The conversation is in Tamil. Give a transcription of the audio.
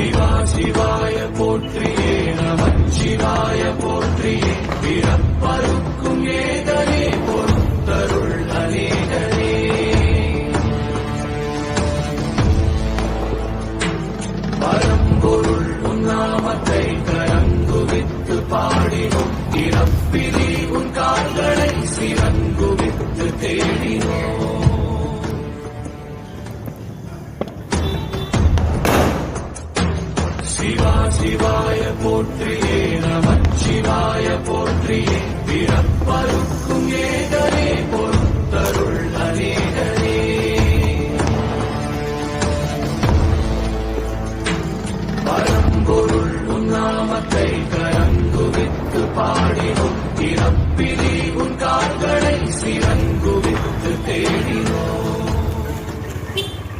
சிவா சிவாய போற்றியே நமச்சிவாய போற்றியே பிறப்பருக்கும் ஏதனே பொறுத்தருள் அநேகனே பரம்பொருள் உன்னாமத்தை கரங்குவித்து பாடினோம் இறப்பிலி உன் கால்களை சிறங்குவித்து தேடினோம் சிவா சிவாய போற்றியே நமச்சிவாய போற்றியே பிறப்பருக்கும் ஏதனே